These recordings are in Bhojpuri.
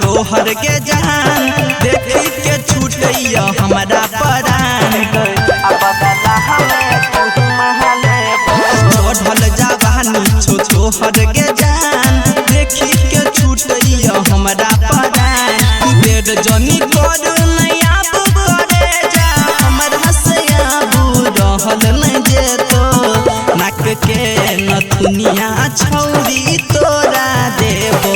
तोहर के जान देखी के छूटैया हमारा परान चढ़ल जवानी तोहर के जान देखी के छूटैया हमारा परान देर जनी कर नया करे जा हमरा से आबू रहल न जेतो नाक के नथुनिया छौरी तोरा देबो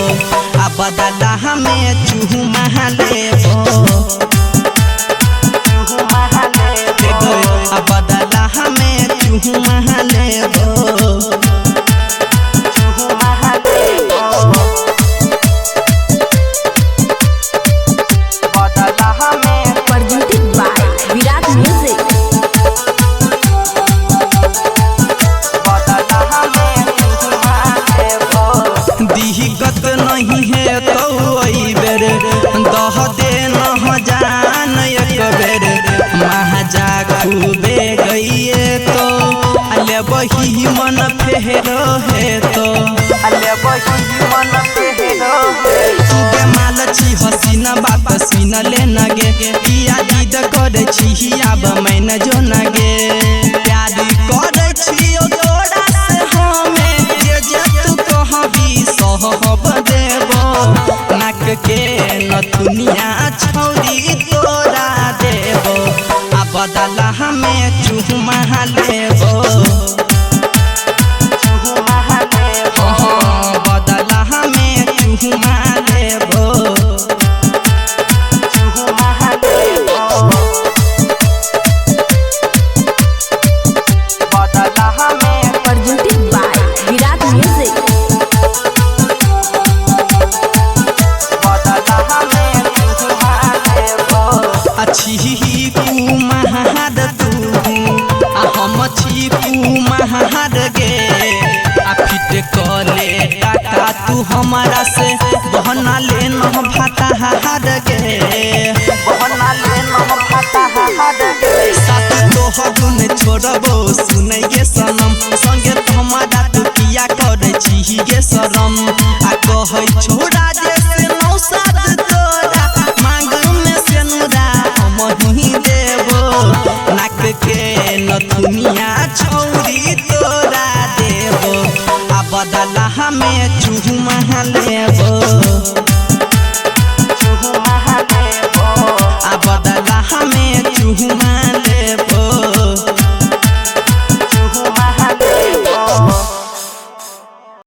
आ बदला हमें चूमा लेबो आ बदला हमें चूमा लेबो दिक्कत नहीं है तो बेर दह दे न जान एक बेर महाजा खूबे गई तो अले वही मन फेरो है तो सुबह माल छी हसीन बात सीन ले नगे किया जिद करे छी अब मैंने जो नगे प्यार करे छी तोरा से हमें जे तू कहबी सहब देबो नाक के नथुनिया छौरी तोरा देबो आ बदला हमें चूमा लेबो बदला हमें चूमा लेबो अच्छी कुमार तू आ हम छी कुमार गे आ फिट कले टाका तू हमारा से बहना ले न भाता हार गे साथ तोहर छोड़बो सुनै गे सनम संगे हमारा तू किया करे छी गे शरम आ कहै छोड़ा जे से नौ साथ तोरा मांग में से नुरा मही देबो नाक के नथुनिया छौरी तोरा देबो आ बदला हमें चूमा लेबो।